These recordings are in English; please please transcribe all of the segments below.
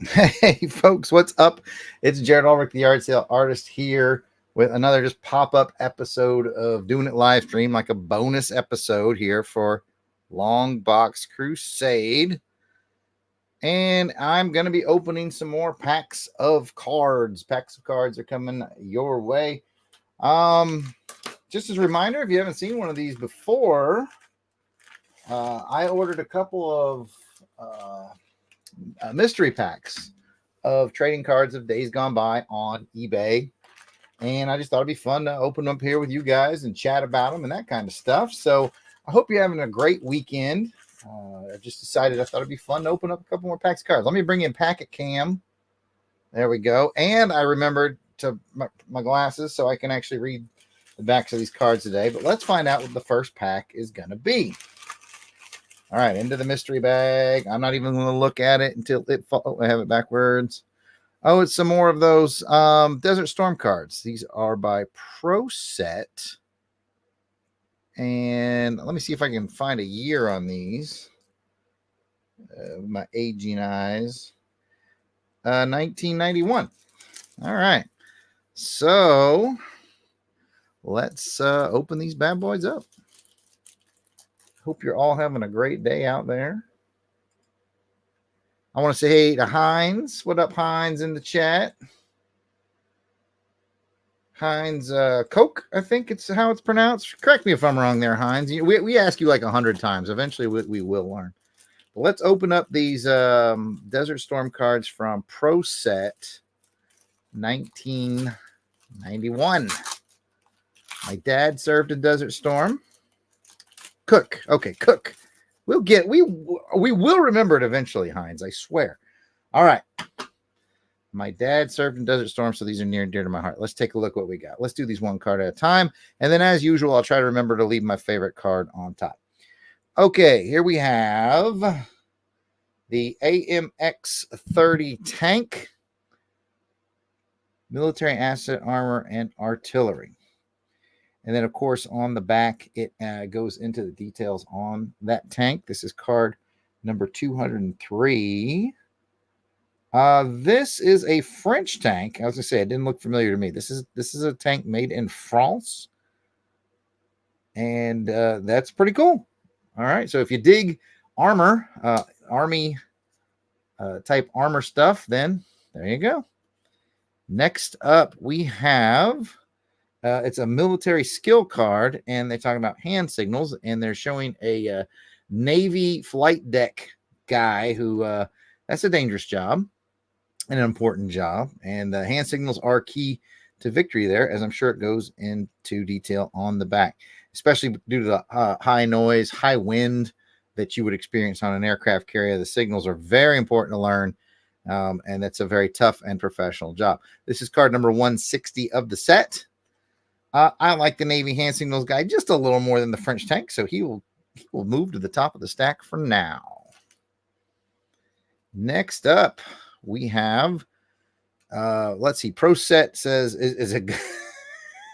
Hey, folks, what's up? It's Jarrod, the yard sale artist, here with another just pop-up episode of Doing It Livestream, like a bonus episode here for Longbox Crusade. And I'm going to be opening some more packs of cards. Packs of cards are coming your way. Just as a reminder, if you haven't seen one of these before, I ordered a couple of mystery packs of trading cards of days gone by on eBay. And I just thought it'd be fun to open them up here with you guys and chat about them and that kind of stuff. So I hope you're having a great weekend. I just decided I thought it'd be fun to open up a couple more packs of cards. Let me bring in Packet Cam. There we go. And I remembered to my glasses so I can actually read the backs of these cards today. But let's find out what the first pack is going to be. All right, into the mystery bag. I'm not even going to look at it until it falls. Oh, I have it backwards. Oh, it's some more of those Desert Storm cards. These are by Pro Set. And let me see if I can find a year on these. My aging eyes. 1991. All right. So let's open these bad boys up. Hope you're all having a great day out there. I want to say hey to Heinz. What up, Heinz, in the chat? Heinz Coke, I think it's how it's pronounced. Correct me if I'm wrong there, Heinz. We ask you like 100 times. Eventually, we will learn. But let's open up these Desert Storm cards from Pro Set 1991. My dad served in Desert Storm. Cook. Okay, Cook. We will remember it eventually, Heinz. I swear. All right. My dad served in Desert Storm, so these are near and dear to my heart. Let's take a look what we got. Let's do these one card at a time. And then, as usual, I'll try to remember to leave my favorite card on top. Okay, here we have the AMX 30 tank, military asset, armor, and artillery. And then, of course, on the back, it goes into the details on that tank. This is card number 203. This is a French tank. I was going to say, it didn't look familiar to me. This is a tank made in France. And that's pretty cool. All right. So if you dig armor, army type armor stuff, then there you go. Next up, we have... it's a military skill card, and they're talking about hand signals, and they're showing a Navy flight deck guy who that's a dangerous job, an important job, and hand signals are key to victory there, as I'm sure it goes into detail on the back, especially due to the high noise, high wind that you would experience on an aircraft carrier. The signals are very important to learn, and it's a very tough and professional job. This is card number 160 of the set. I like the Navy hand signals guy just a little more than the French tank, so he will move to the top of the stack for now. Next up, we have let's see. Pro Set says is a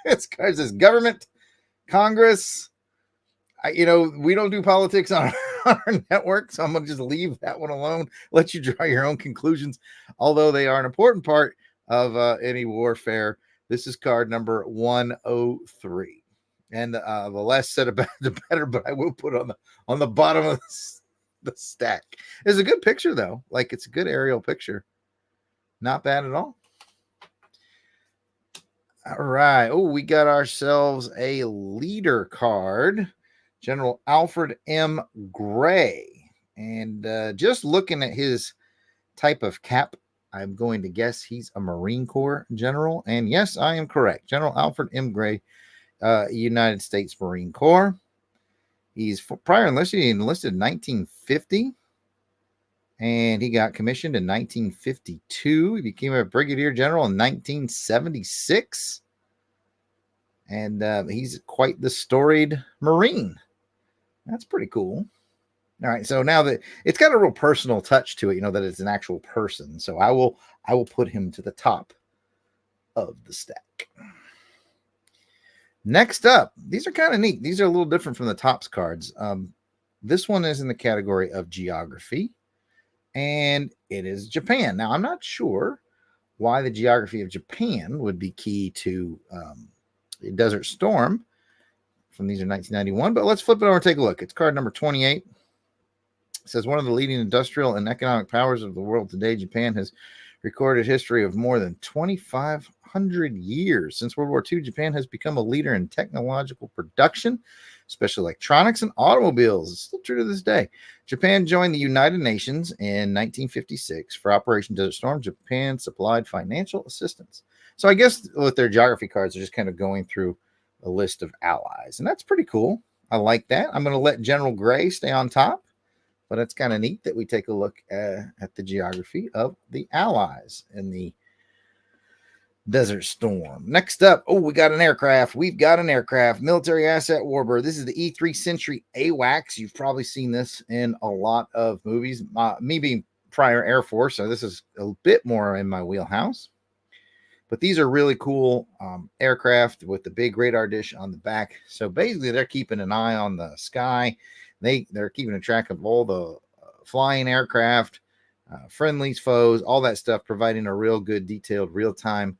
this card says government, Congress. We don't do politics on our network, so I'm gonna just leave that one alone. Let you draw your own conclusions, although they are an important part of any warfare. This is card number 103. And the less said about it, the better, but I will put on the bottom of the stack. It's a good picture, though. Like, it's a good aerial picture. Not bad at all. All right. Oh, we got ourselves a leader card. General Alfred M. Gray. And just looking at his type of cap, I'm going to guess he's a Marine Corps general. And yes, I am correct. General Alfred M. Gray, United States Marine Corps. He's prior enlisted. He enlisted in 1950. And he got commissioned in 1952. He became a brigadier general in 1976. And he's quite the storied Marine. That's pretty cool. All right, so now that it's got a real personal touch to it, that it's an actual person. So I will put him to the top of the stack. Next up, these are kind of neat. These are a little different from the Topps cards. This one is in the category of geography, and it is Japan. Now, I'm not sure why the geography of Japan would be key to Desert Storm. From these are 1991, but let's flip it over and take a look. It's card number 28. It says one of the leading industrial and economic powers of the world today, Japan has recorded history of more than 2,500 years. Since World War II, Japan has become a leader in technological production, especially electronics and automobiles. It's still true to this day. Japan joined the United Nations in 1956. For Operation Desert Storm, Japan supplied financial assistance. So I guess with their geography cards, they're just kind of going through a list of allies, and that's pretty cool. I like that. I'm going to let General Gray stay on top, but it's kind of neat that we take a look at the geography of the allies in the Desert Storm. Next up, we got an aircraft. We've got an aircraft, military asset warbird. This is the E3 Century AWACS. You've probably seen this in a lot of movies. Me being prior Air Force, so this is a bit more in my wheelhouse. But these are really cool aircraft with the big radar dish on the back. So basically, they're keeping an eye on the sky. They're keeping a track of all the flying aircraft, friendlies, foes, all that stuff, providing a real good, detailed, real-time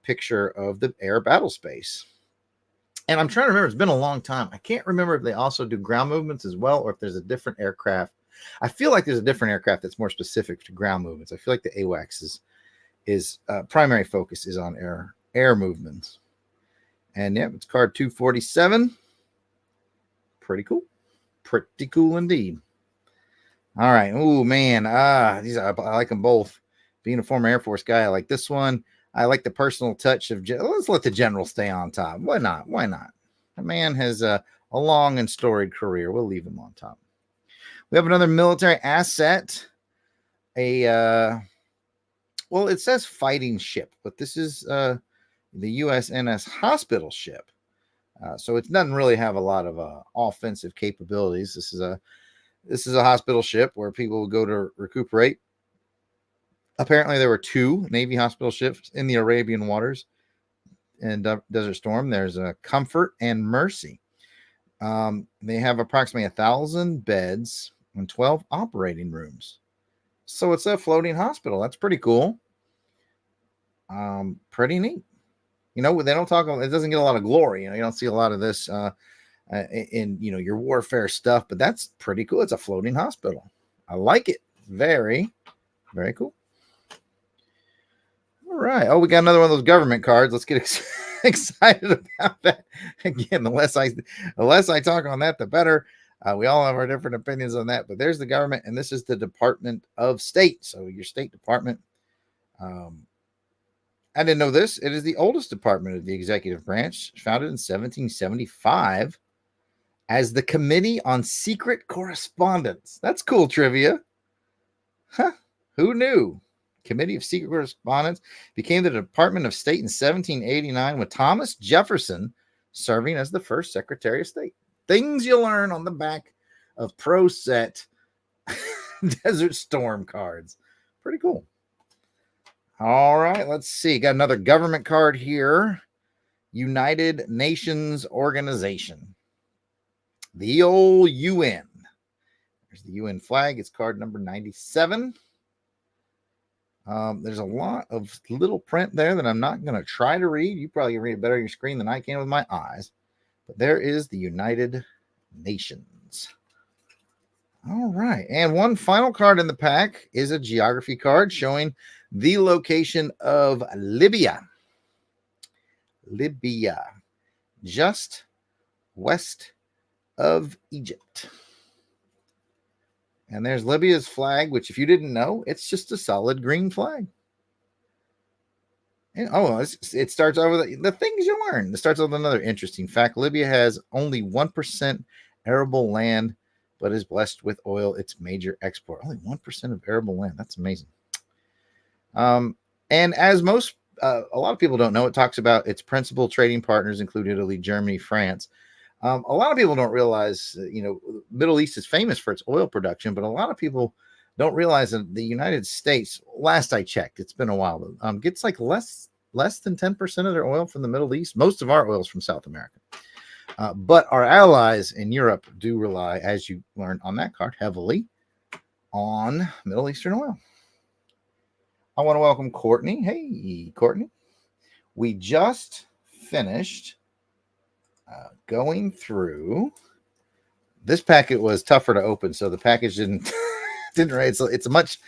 picture of the air battle space. And I'm trying to remember, it's been a long time. I can't remember if they also do ground movements as well, or if there's a different aircraft. I feel like there's a different aircraft that's more specific to ground movements. I feel like the AWACS is primary focus is on air movements. And yeah, it's card 247. Pretty cool. Pretty cool indeed. All right. Oh, man. I like them both. Being a former Air Force guy, I like this one. I like the personal touch of, let's let the general stay on top. Why not? Why not? The man has a long and storied career. We'll leave him on top. We have another military asset. Well, it says fighting ship, but this is the USNS hospital ship. So it doesn't really have a lot of offensive capabilities. This is a hospital ship where people will go to recuperate. Apparently, there were 2 Navy hospital ships in the Arabian waters and Desert Storm. There's a Comfort and Mercy. They have approximately 1,000 beds and 12 operating rooms. So it's a floating hospital. That's pretty cool. Pretty neat. They don't talk. It doesn't get a lot of glory. You don't see a lot of this in your warfare stuff, but that's pretty cool. It's a floating hospital. I like it. Very, very cool. All right. Oh, we got another one of those government cards. Let's get excited about that. Again, the less I talk on that, the better. We all have our different opinions on that, but there's the government, and this is the Department of State. So your State Department. I didn't know this. It is the oldest department of the executive branch, founded in 1775 as the Committee on Secret Correspondence. That's cool trivia. Huh? Who knew? Committee of Secret Correspondence became the Department of State in 1789 with Thomas Jefferson serving as the first Secretary of State. Things you learn on the back of Pro Set Desert Storm cards. Pretty cool. All right, let's see. Got another government card here. United Nations Organization. The old UN. There's the UN flag. It's card number 97. There's a lot of little print there that I'm not going to try to read. You probably can read it better on your screen than I can with my eyes. But there is the United Nations. All right. And one final card in the pack is a geography card showing the location of Libya. Libya. Just west of Egypt. And there's Libya's flag, which if you didn't know, it's just a solid green flag. And, it starts over the things you learn. It starts with another interesting fact. Libya has only 1% arable land, but is blessed with oil, its major export. Only 1% of arable land. That's amazing. And as a lot of people don't know, it talks about its principal trading partners include Italy, Germany, France. A lot of people don't realize, Middle East is famous for its oil production, but a lot of people don't realize that the United States, last I checked, it's been a while, gets like less than 10% of their oil from the Middle East. Most of our oil is from South America. But our allies in Europe do rely, as you learned on that card, heavily on Middle Eastern oil. I want to welcome Courtney. Hey, Courtney. We just finished going through. This packet was tougher to open, so the package didn't right. So it's a much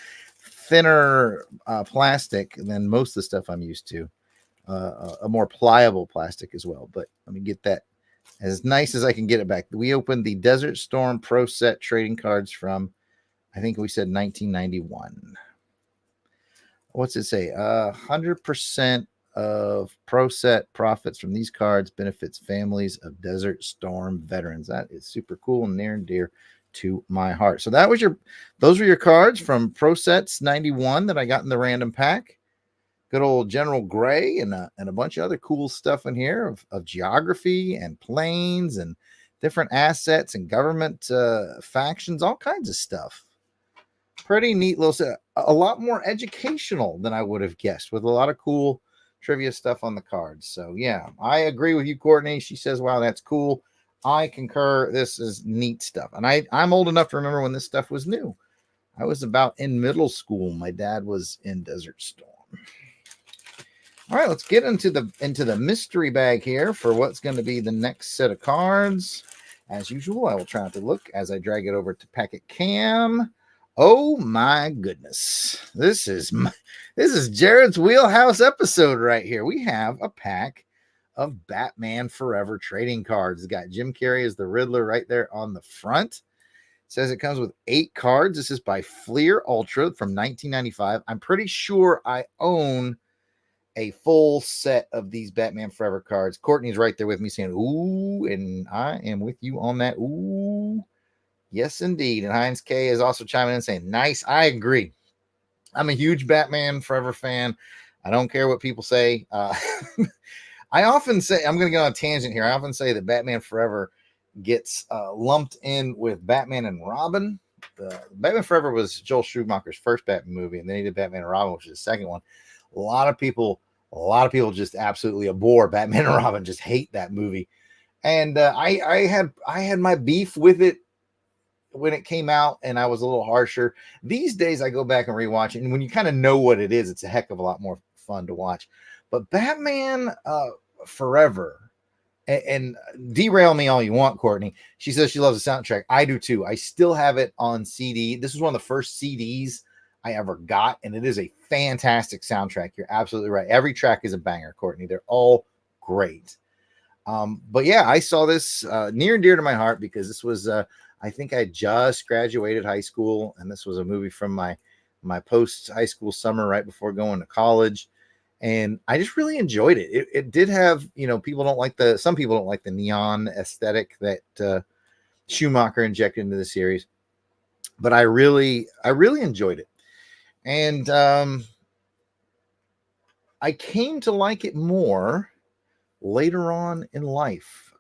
thinner plastic than most of the stuff I'm used to. A more pliable plastic as well. But let me get that as nice as I can get it back. We opened the Desert Storm Pro Set trading cards from, I think we said 1991. What's it say? 100% of Pro Set profits from these cards benefits families of Desert Storm veterans. That is super cool and near and dear to my heart. So those were your cards from Pro Sets 91 that I got in the random pack. Good old General Gray and a bunch of other cool stuff in here of geography and planes and different assets and government factions, all kinds of stuff. Pretty neat little set. A lot more educational than I would have guessed, with a lot of cool trivia stuff on the cards. So yeah, I agree with you, Courtney. She says, wow, that's cool. I concur. This is neat stuff. And I'm old enough to remember when this stuff was new. I was about in middle school. My dad was in Desert Storm. All right, let's get into the mystery bag here for what's going to be the next set of cards. As usual, I will try not to look as I drag it over to Packet Cam. Oh my goodness. This is Jarrod's wheelhouse episode right here. We have a pack of Batman Forever trading cards. It's got Jim Carrey as the Riddler right there on the front. It says it comes with 8 cards. This is by Fleer Ultra from 1995. I'm pretty sure I own a full set of these Batman Forever cards. Courtney's right there with me saying, ooh, and I am with you on that. Ooh, yes, indeed. And Heinz K is also chiming in saying, nice. I agree. I'm a huge Batman Forever fan. I don't care what people say. I often say, I'm going to go on a tangent here. I often say that Batman Forever gets lumped in with Batman and Robin. The Batman Forever was Joel Schumacher's first Batman movie, and then he did Batman and Robin, which is the second one. A lot of people just absolutely abhor Batman and Robin, just hate that movie. And I had my beef with it when it came out, and I was a little harsher. These days I go back and rewatch it, and when you kind of know what it is, it's a heck of a lot more fun to watch. But Batman Forever, and derail me all you want, Courtney. She says she loves the soundtrack. I do too. I still have it on CD. This is one of the first CDs I ever got, and it is a fantastic soundtrack. You're absolutely right. Every track is a banger, Courtney. They're all great. But yeah, I saw this near and dear to my heart because this was I think I just graduated high school, and this was a movie from my post high school summer right before going to college, and I just really enjoyed it. It did have, some people don't like the neon aesthetic that Schumacher injected into the series, but I really enjoyed it. And I came to like it more later on in life.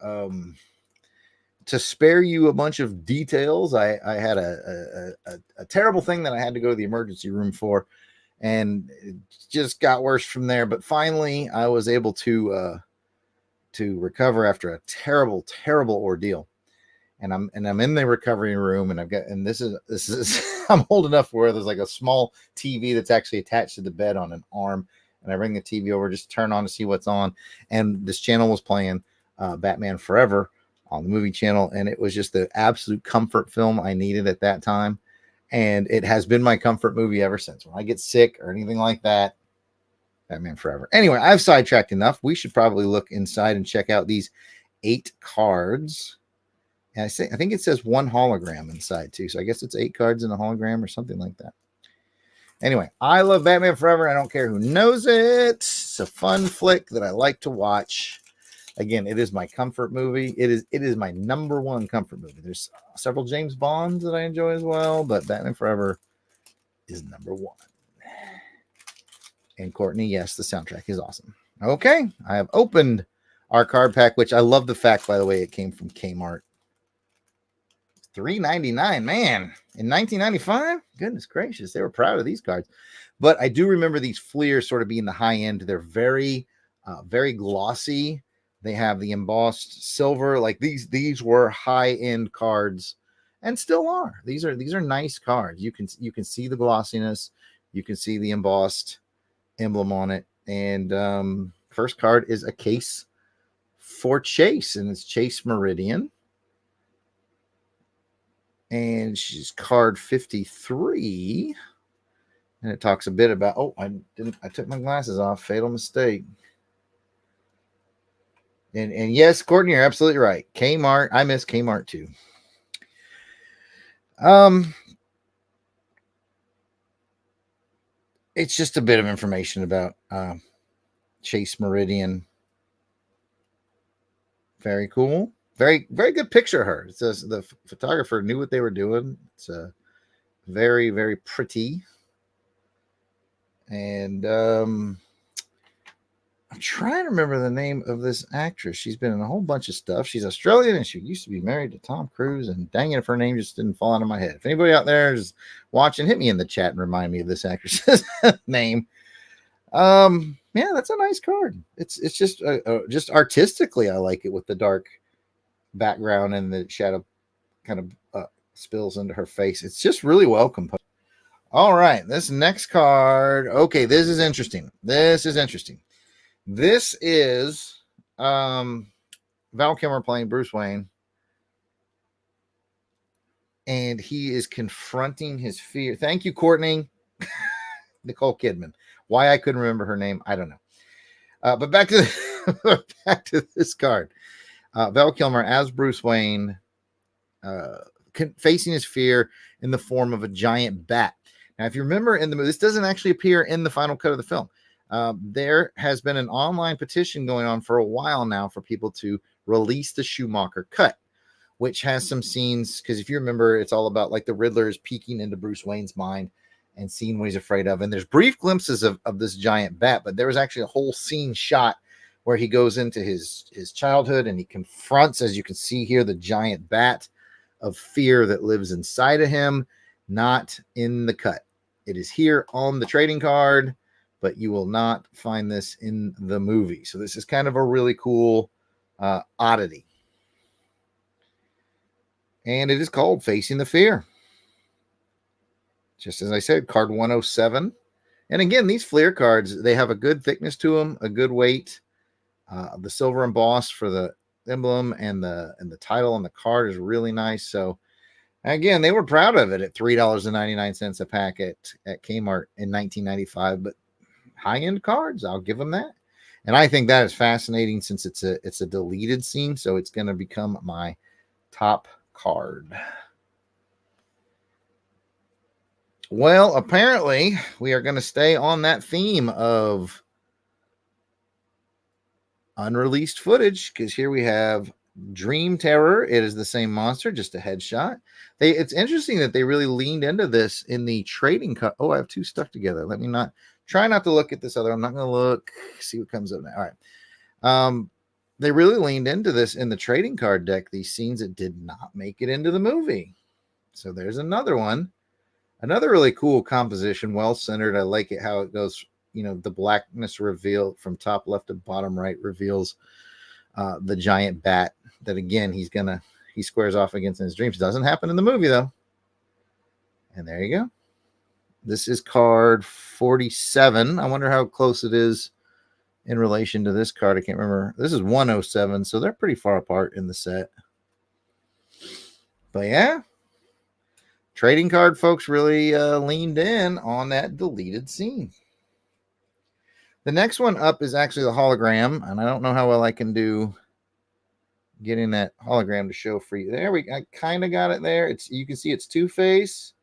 To spare you a bunch of details, I had a terrible thing that I had to go to the emergency room for, and it just got worse from there. But finally, I was able to recover after a terrible ordeal. And I'm in the recovery room, and this is I'm old enough where there's like a small TV that's actually attached to the bed on an arm, and I bring the TV over, just turn on to see what's on, and this channel was playing Batman Forever on the movie channel, and it was just the absolute comfort film I needed at that time, and it has been my comfort movie ever since. When I get sick or anything like that, Batman Forever. Anyway, I've sidetracked enough. We should probably look inside and check out these 8 cards. And I think it says 1 hologram inside too. So I guess it's 8 cards in a hologram or something like that. Anyway, I love Batman Forever. I don't care who knows it. It's a fun flick that I like to watch. Again, it is my comfort movie. It is my number 1 comfort movie. There's several James Bonds that I enjoy as well, but Batman Forever is number 1. And Courtney, yes, the soundtrack is awesome. Okay, I have opened our card pack, which I love the fact, by the way, it came from Kmart. $3.99, man, in 1995. Goodness gracious, they were proud of these cards. But I do remember these Fleers sort of being the high end. They're very glossy. They have the embossed silver. Like these were high end cards and still are. These are nice cards. You can see the glossiness, you can see the embossed emblem on it. And first card is a case for Chase, and it's Chase Meridian. And she's card 53. And it talks a bit about, I took my glasses off. Fatal mistake. And yes, Courtney, you're absolutely right. Kmart, I miss Kmart too. It's just a bit of information about Chase Meridian. Very cool. Very, very good picture of her. It says the photographer knew what they were doing. It's very, very pretty. And I'm trying to remember the name of this actress. She's been in a whole bunch of stuff. She's Australian, and she used to be married to Tom Cruise. And dang it, if her name just didn't fall out of my head. If anybody out there is watching, hit me in the chat and remind me of this actress's name. Yeah, that's a nice card. It's just artistically, I like it with the dark background and the shadow kind of spills into her face. It's just really well composed. All right, this next card. Okay, this is interesting. This is Val Kilmer playing Bruce Wayne, and he is confronting his fear. Thank you, Courtney. Nicole Kidman. Why I couldn't remember her name, I don't know. But back to this card. Val Kilmer as Bruce Wayne, facing his fear in the form of a giant bat. Now, if you remember in the movie, this doesn't actually appear in the final cut of the film. There has been an online petition going on for a while now for people to release the Schumacher cut, which has some scenes, because if you remember, it's all about like the Riddler is peeking into Bruce Wayne's mind and seeing what he's afraid of. And there's brief glimpses of this giant bat, but there was actually a whole scene shot where he goes into his childhood and he confronts, as you can see here, the giant bat of fear that lives inside of him, not in the cut. It is here on the trading card, but you will not find this in the movie. So this is kind of a really cool oddity. And it is called Facing the Fear. Just as I said, card 107. And again, these Fleer cards, they have a good thickness to them, a good weight. The silver embossed for the emblem and the title on the card is really nice. So again, they were proud of it at $3.99 a pack at Kmart in 1995. But high-end cards, I'll give them that. And I think that is fascinating since it's a deleted scene, so it's going to become my top card. Well, apparently, we are going to stay on that theme of unreleased footage, because here we have Dream Terror. It is the same monster, just a headshot. It's interesting that they really leaned into this in the trading cut. Oh, I have two stuck together. Let me try not to look at this other. I'm not going to look. See what comes up now. All right. They really leaned into this in the trading card deck, these scenes that did not make it into the movie. So there's another one. Another really cool composition, well-centered. I like it how it goes, the blackness reveal from top left to bottom right reveals the giant bat that, again, he squares off against in his dreams. Doesn't happen in the movie, though. And there you go. This is card 47. I wonder how close it is in relation to this card. I can't remember. This is 107, so they're pretty far apart in the set. But yeah, trading card folks really leaned in on that deleted scene. The next one up is actually the hologram, and I don't know how well I can do getting that hologram to show for you. I kind of got it there. You can see it's Two-Face.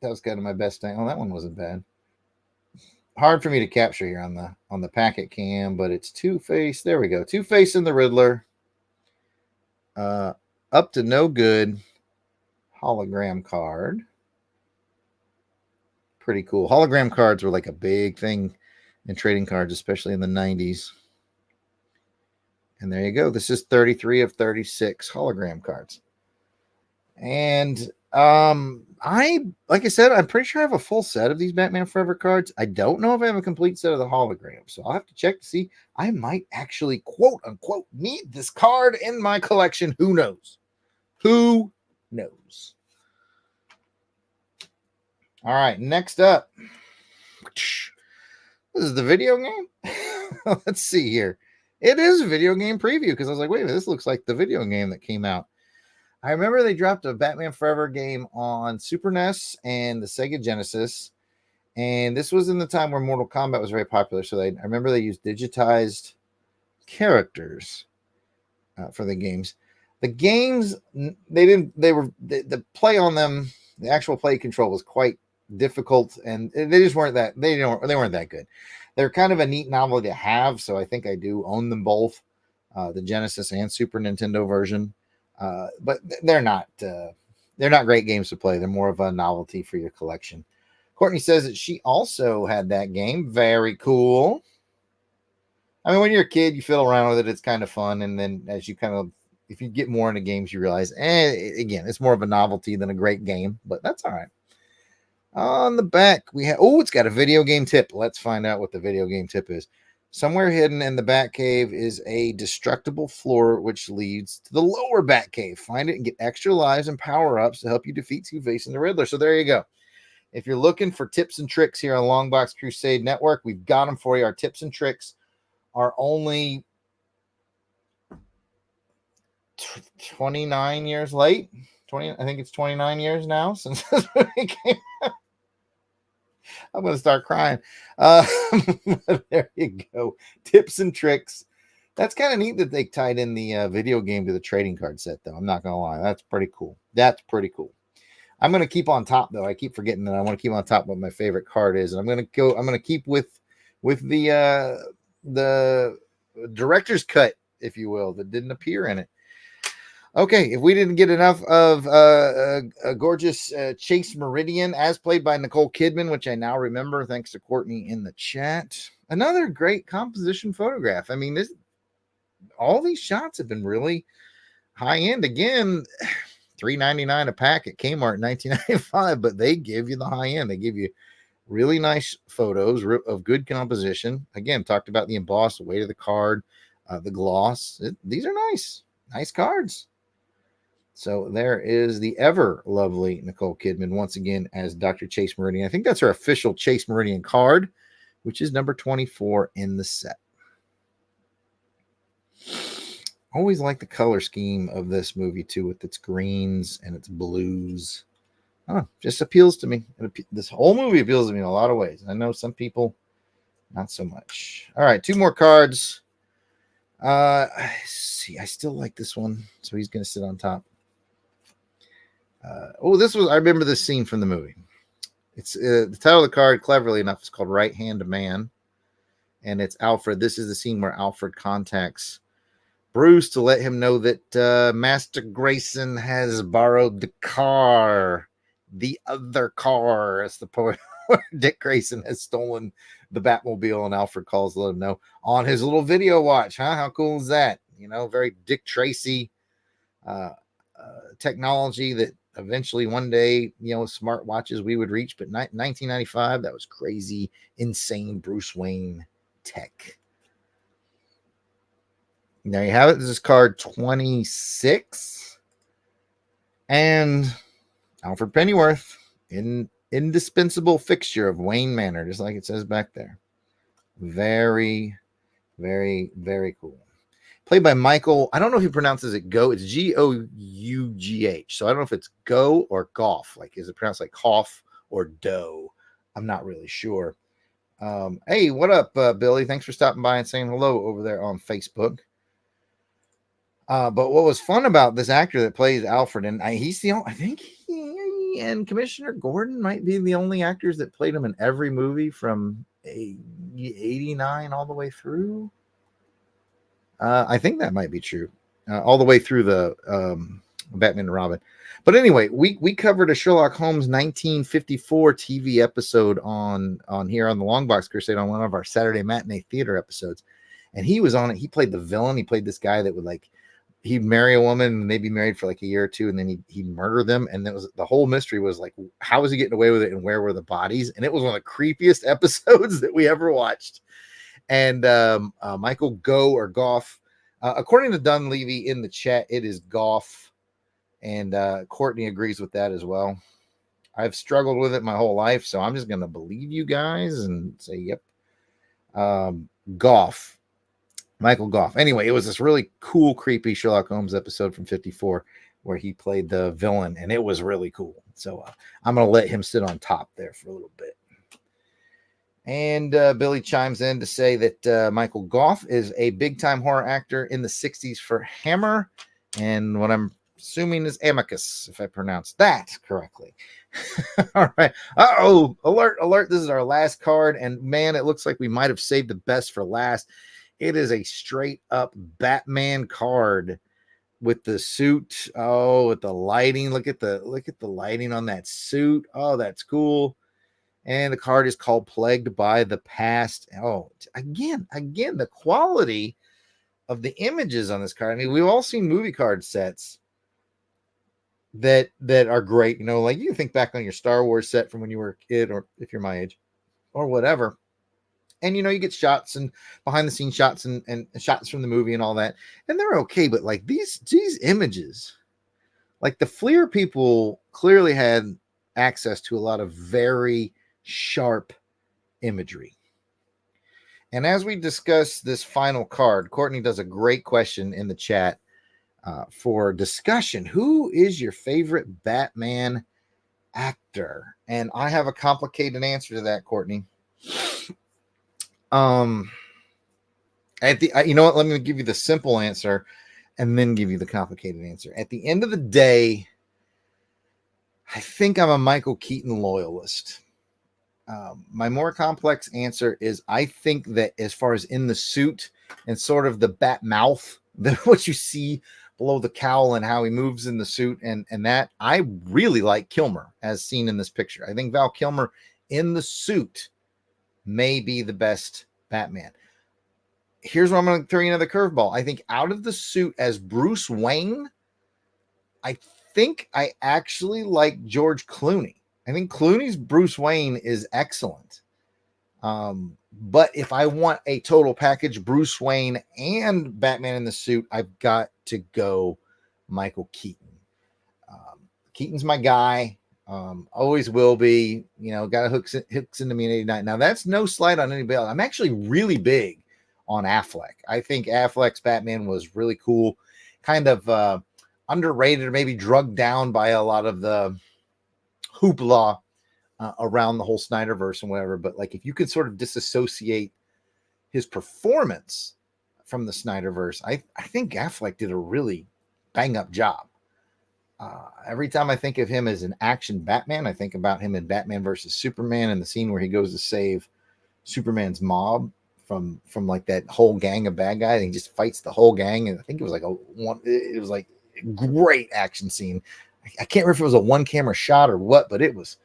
That was kind of my best thing. Oh, that one wasn't bad. Hard for me to capture here on the packet cam, but it's Two-Face. There we go. Two-Face and the Riddler. Up to no good hologram card. Pretty cool. Hologram cards were like a big thing in trading cards, especially in the 90s. And there you go. This is 33 of 36 hologram cards. And like I said, I'm pretty sure I have a full set of these Batman Forever cards. I don't know if I have a complete set of the holograms, so I'll have to check to see. I might actually, quote unquote, need this card in my collection. Who knows? Who knows? All right, next up. This is the video game. Let's see here. It is a video game preview because I was like, wait a minute, this looks like the video game that came out. I remember they dropped a Batman Forever game on Super NES and the Sega Genesis. And this was in the time where Mortal Kombat was very popular. So I remember they used digitized characters for the games. The games, the play on them, the actual play control was quite difficult, and they just weren't that, they weren't that good. They're kind of a neat novelty to have. So I think I do own them both, the Genesis and Super Nintendo version. But they're not great games to play. They're more of a novelty for your collection. Courtney says that she also had that game. Very cool. I mean, when you're a kid, you fiddle around with it. It's kind of fun. And then as you if you get more into games, you realize, again, it's more of a novelty than a great game, but that's all right. On the back, we have, it's got a video game tip. Let's find out what the video game tip is. Somewhere hidden in the Batcave is a destructible floor which leads to the lower Batcave. Find it and get extra lives and power-ups to help you defeat Two-Face and the Riddler. So there you go. If you're looking for tips and tricks here on Longbox Crusade Network, we've got them for you. Our tips and tricks are only 29 years late. I think it's 29 years now since this movie came out. I'm going to start crying. There you go. Tips and tricks. That's kind of neat that they tied in the video game to the trading card set, though. I'm not going to lie. That's pretty cool. I'm going to keep on top, though. I keep forgetting that I want to keep on top what my favorite card is. And I'm going to keep with the director's cut, if you will, that didn't appear in it. Okay, if we didn't get enough of a gorgeous Chase Meridian as played by Nicole Kidman, which I now remember thanks to Courtney in the chat. Another great composition photograph. I mean, all these shots have been really high end. Again, $3.99 a pack at Kmart in 1995, but they give you the high end. They give you really nice photos of good composition. Again, talked about the emboss, the weight of the card, the gloss. These are nice cards. So there is the ever lovely Nicole Kidman once again as Dr. Chase Meridian. I think that's her official Chase Meridian card, which is number 24 in the set. Always like the color scheme of this movie too, with its greens and its blues. Just appeals to me. This whole movie appeals to me in a lot of ways. I know some people not so much. All right, 2 more cards. See, I still like this one, so he's going to sit on top. I remember this scene from the movie. It's the title of the card, cleverly enough, is called Right Hand Man, and it's Alfred. This is the scene where Alfred contacts Bruce to let him know that Master Grayson has borrowed the car, the other car. That's the point where Dick Grayson has stolen the Batmobile, and Alfred calls to let him know on his little video watch. How cool is that? Very Dick Tracy technology that eventually one day, smart watches we would reach. But 1995, that was crazy, insane Bruce Wayne tech. There you have it. This is card 26. And Alfred Pennyworth, indispensable fixture of Wayne Manor, just like it says back there. Very, very, very cool. Played by Michael. I don't know if he pronounces it Go. It's Gough. So I don't know if it's Go or Goff. Like, is it pronounced like Hoff or Doe? I'm not really sure. Hey, what up, Billy? Thanks for stopping by and saying hello over there on Facebook. But what was fun about this actor that plays Alfred, and he's the only, I think he and Commissioner Gordon might be the only actors that played him in every movie from 89 all the way through. I think that might be true. All the way through the Batman and Robin. But anyway, we covered a Sherlock Holmes 1954 TV episode on here on the Longbox Crusade on one of our Saturday matinee theater episodes. And he was on it. He played the villain. He played this guy that would he'd marry a woman and they'd be married for like a year or two, and then he'd murder them. And the whole mystery was like, how was he getting away with it and where were the bodies? And it was one of the creepiest episodes that we ever watched. And Michael Go or Goff, according to Dunleavy in the chat, it is Goff. And Courtney agrees with that as well. I've struggled with it my whole life, so I'm just going to believe you guys and say, yep. Goff. Michael Goff. Anyway, it was this really cool, creepy Sherlock Holmes episode from 54 where he played the villain, and it was really cool. So I'm going to let him sit on top there for a little bit. And Billy chimes in to say that Michael Goff is a big-time horror actor in the 60s for Hammer, and what I'm assuming is Amicus, if I pronounced that correctly. All right. Uh-oh, alert. This is our last card, and man, it looks like we might have saved the best for last. It is a straight-up Batman card with the suit. Oh, with the lighting. Look at the lighting on that suit. Oh, that's cool. And the card is called Plagued by the Past. Oh, again, the quality of the images on this card. I mean, we've all seen movie card sets that are great. You know, like you can think back on your Star Wars set from when you were a kid, or if you're my age, or whatever. And, you know, you get shots and behind the scenes shots and shots from the movie and all that. And they're okay. But like these images, like the Fleer people clearly had access to a lot of very sharp imagery. And as we discuss this final card, Courtney does a great question in the chat for discussion. Who is your favorite Batman actor? And I have a complicated answer to that, Courtney. You know what? Let me give you the simple answer and then give you the complicated answer. At the end of the day, I think I'm a Michael Keaton loyalist. My more complex answer is I think that as far as in the suit and sort of the bat mouth, what you see below the cowl and how he moves in the suit and that, I really like Kilmer as seen in this picture. I think Val Kilmer in the suit may be the best Batman. Here's where I'm going to throw you another curveball. I think out of the suit as Bruce Wayne, I think I actually like George Clooney. I think Clooney's Bruce Wayne is excellent. But if I want a total package, Bruce Wayne and Batman in the suit, I've got to go Michael Keaton. Keaton's my guy. Always will be. You know, got hooks into me in 89. Now, that's no slight on anybody else. I'm actually really big on Affleck. I think Affleck's Batman was really cool. Kind of underrated or maybe drugged down by a lot of the hoopla around the whole Snyderverse and whatever. But like, if you could sort of disassociate his performance from the Snyderverse, I think Affleck did a really bang up job. Every time I think of him as an action Batman, I think about him in Batman versus Superman and the scene where he goes to save Superman's mob from like that whole gang of bad guys. And he just fights the whole gang. And I think it was like a great action scene. I can't remember if it was a one camera shot or what, but it was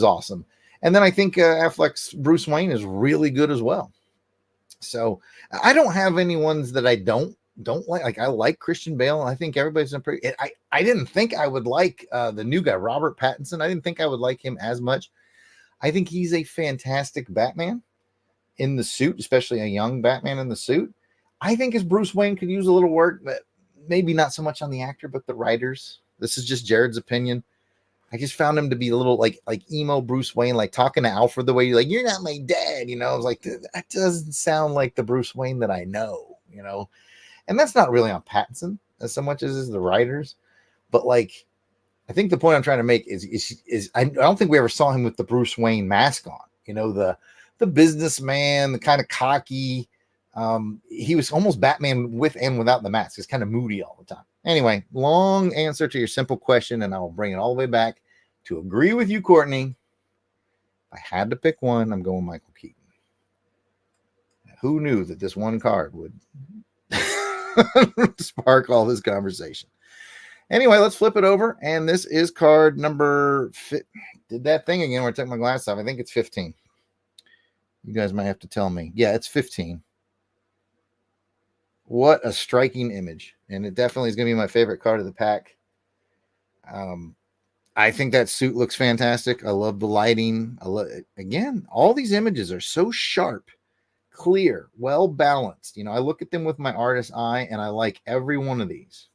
awesome. And then I think Affleck's Bruce Wayne is really good as well. So I don't have any ones that I don't like. Like, I like Christian Bale. I think everybody's done pretty. I didn't think I would like the new guy, Robert Pattinson. I didn't think I would like him as much. I think he's a fantastic Batman in the suit, especially a young Batman in the suit. I think as Bruce Wayne could use a little work, but maybe not so much on the actor, but the writers. This is just Jarrod's opinion. I just found him to be a little like emo Bruce Wayne, like talking to Alfred the way you're like, you're not my dad, you know. I was like, that doesn't sound like the Bruce Wayne that I know, you know. And that's not really on Pattinson as so much as is the writers. But like, I think the point I'm trying to make is I don't think we ever saw him with the Bruce Wayne mask on, you know, the businessman, the kind of cocky. He was almost Batman with and without the mask. He's kind of moody all the time. Anyway, long answer to your simple question, and I'll bring it all the way back to agree with you, Courtney. If I had to pick one, I'm going Michael Keaton. Who knew that this one card would spark all this conversation? Anyway, let's flip it over, and this is card number. Did that thing again where I took my glass off. I think it's 15. You guys might have to tell me. Yeah, it's 15. What a striking image. And it definitely is going to be my favorite card of the pack. I think that suit looks fantastic. I love the lighting. Again, all these images are so sharp, clear, well balanced. You know, I look at them with my artist eye, and I like every one of these.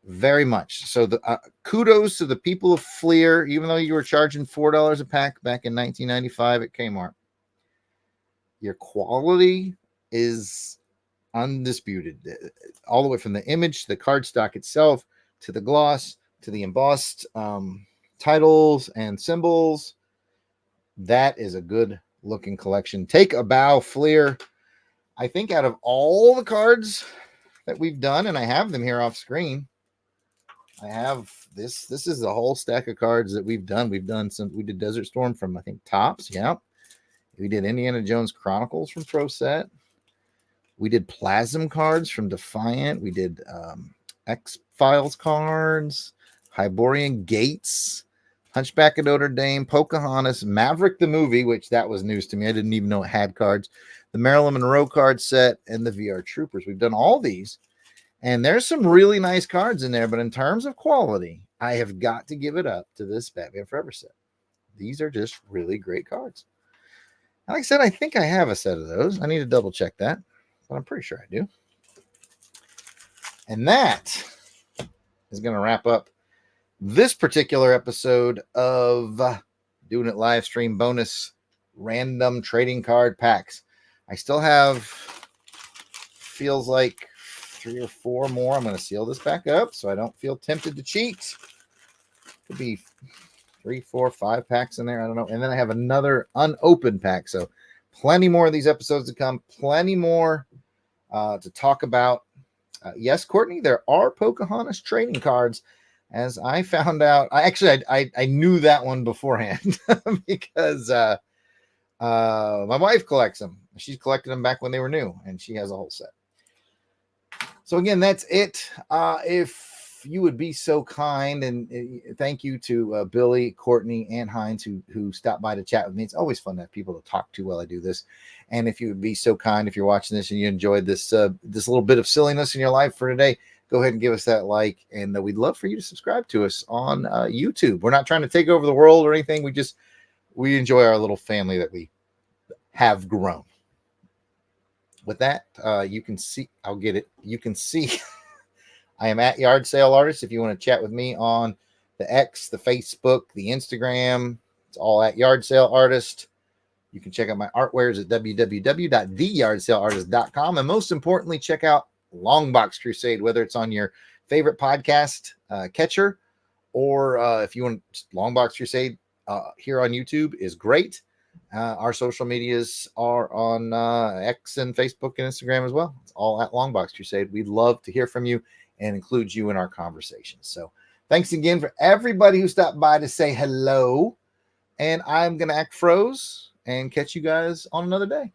very much. So the kudos to the people of Fleer, even though you were charging $4 a pack back in 1995 at Kmart. Your quality is undisputed, all the way from the image to the cardstock itself to the gloss to the embossed titles and symbols. That is a good looking collection. Take a bow, Fleer. I think out of all the cards that we've done, and I have them here off screen, I have this. This is the whole stack of cards that we've done. We've done some. We did Desert Storm from, I think, Topps. Yeah. We did Indiana Jones Chronicles from Pro Set. We did Plasm cards from Defiant. We did X-Files cards, Hyborian Gates, Hunchback of Notre Dame, Pocahontas, Maverick the movie, which that was news to me. I didn't even know it had cards. The Marilyn Monroe card set, and the VR Troopers. We've done all these, and there's some really nice cards in there, but in terms of quality, I have got to give it up to this Batman Forever set. These are just really great cards. Like I said, I think I have a set of those. I need to double check that, but I'm pretty sure I do. And that is going to wrap up this particular episode of Doing It live stream bonus random trading card packs. I still have, feels like 3 or 4 more. I'm going to seal this back up so I don't feel tempted to cheat. Could be 3, 4, 5 packs in there. I don't know. And then I have another unopened pack. So plenty more of these episodes to come. Plenty more to talk about. Yes, Courtney, there are Pocahontas trading cards. As I found out, I knew that one beforehand because my wife collects them. She's collected them back when they were new, and she has a whole set. So again, that's it. If you would be so kind, and thank you to Billy, Courtney, and Hines who stopped by to chat with me. It's always fun to have people to talk to while I do this. And if you would be so kind, if you're watching this and you enjoyed this this little bit of silliness in your life for today, go ahead and give us that like, and we'd love for you to subscribe to us on YouTube. We're not trying to take over the world or anything. We enjoy our little family that we have grown. With that, you can see, I'll get it. You can see I am at Yard Sale Artist. If you want to chat with me on the X, the Facebook, the Instagram, it's all at Yard Sale Artist. You can check out my artwares at www.theyardsaleartist.com. And most importantly, check out Longbox Crusade, whether it's on your favorite podcast catcher, or if you want Longbox Crusade here on YouTube is great. Our social medias are on X and Facebook and Instagram as well. It's all at Longbox Crusade. We'd love to hear from you and include you in our conversations. So thanks again for everybody who stopped by to say hello. And I'm going to act froze and catch you guys on another day.